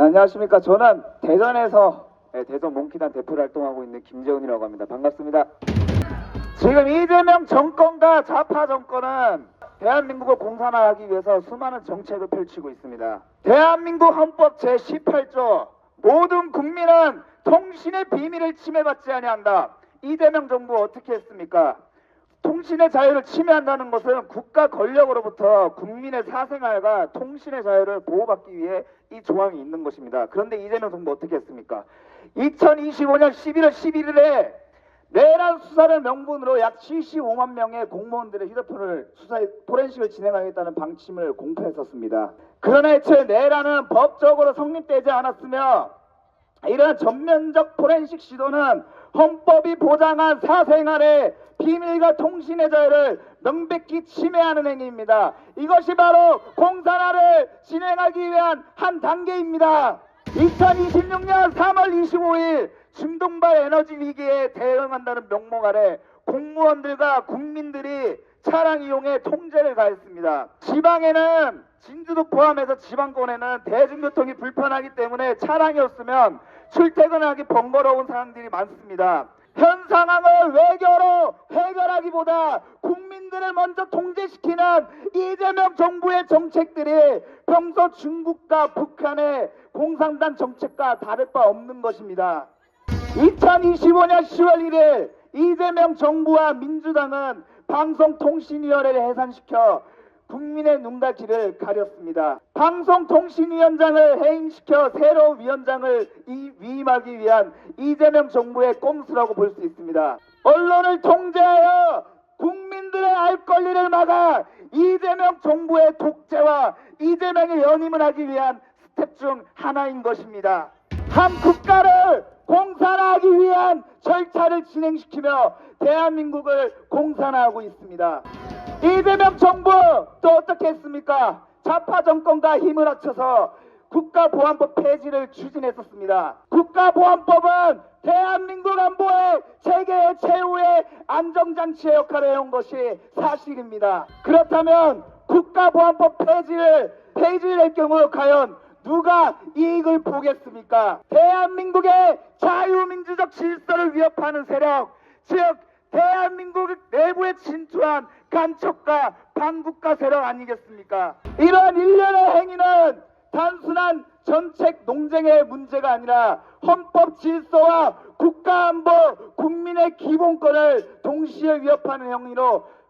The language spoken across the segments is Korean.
안녕하십니까. 저는 대전에서 대전 몽키단 대표를 활동하고 있는 김재훈이라고 합니다. 반갑습니다. 지금 이재명 정권과 좌파 정권은 대한민국을 공산화하기 위해서 수많은 정책을 펼치고 있습니다. 대한민국 헌법 제18조 모든 국민은 통신의 비밀을 침해받지 아니한다. 이재명 정부 어떻게 했습니까? 통신의 자유를 침해한다는 것은 국가 권력으로부터 국민의 사생활과 통신의 자유를 보호받기 위해 이 조항이 있는 것입니다. 그런데 이재명 정부 어떻게 했습니까? 2025년 11월 11일에 내란 수사를 명분으로 약 75만 명의 공무원들의 휴대폰을 포렌식을 진행하겠다는 방침을 공표했었습니다. 그러나 애초에 내란은 법적으로 성립되지 않았으며 이러한 전면적 포렌식 시도는 헌법이 보장한 사생활의 비밀과 통신의 자유를 명백히 침해하는 행위입니다. 이것이 바로 공산화를 진행하기 위한 한 단계입니다. 2026년 3월 25일 중동발 에너지 위기에 대응한다는 명목 아래 공무원들과 국민들이 차량 이용에 통제를 가했습니다. 지방에는 진주도 포함해서 지방권에는 대중교통이 불편하기 때문에 차량이 없으면 출퇴근하기 번거로운 사람들이 많습니다. 현 상황을 외교로 해결하기보다 국민들을 먼저 통제시키는 이재명 정부의 정책들이 평소 중국과 북한의 공산당 정책과 다를 바 없는 것입니다. 2025년 10월 1일 이재명 정부와 민주당은 방송통신위원회를 해산시켜 국민의 눈과 귀를 가렸습니다. 방송통신위원장을 해임시켜 새로운 위원장을 위임하기 위한 이재명 정부의 꼼수라고 볼 수 있습니다. 언론을 통제하여 국민들의 알 권리를 막아 이재명 정부의 독재와 이재명의 연임을 하기 위한 스텝 중 하나인 것입니다. 한 국가를 공산화하기 위한 절차를 진행시키며 대한민국을 공산화하고 있습니다. 이재명 정부 또 어떻게 했습니까? 좌파 정권과 힘을 합쳐서 국가보안법 폐지를 추진했었습니다. 국가보안법은 대한민국 안보의 세계 최후의 안정장치의 역할을 해온 것이 사실입니다. 그렇다면 국가보안법 폐지를 할 경우 과연 누가 이익을 보겠습니까? 대한민국의 자유민주적 질서를 위협하는 세력, 즉 대한민국 내부에 진투한 간첩과 반국가 세력 아니겠습니까? 이러한 일련의 행위는 단순한 정책 논쟁의 문제가 아니라 헌법 질서와 국가안보, 국민의 기본권을 동시에 위협하는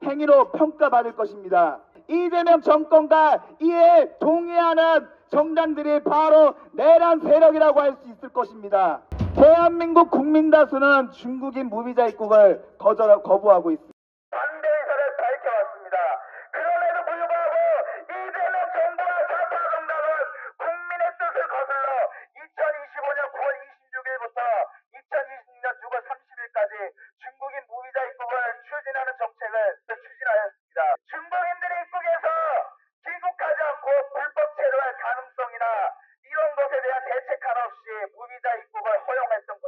행위로 평가받을 것입니다. 이재명 정권과 이에 동의하는 정당들이 바로 내란 세력이라고 할 수 있을 것입니다. 대한민국 국민 다수는 중국인 무비자 입국을 거부하고 있습니다. 반대 의사를 밝혀왔습니다. 그럼에도 불구하고 이재명 정부와 좌파 정당은 국민의 뜻을 거슬러 2025년 9월 26일부터 2026년 6월 30일까지 중국인 무비자 입국을 추진하는 정책을 추진하였습니다. 중국인들이 입국해서 귀국하지 않고 불법 체류할 가능성이나 이런 것에 대한 대책 하나 없이 무비자 입국을 허용했던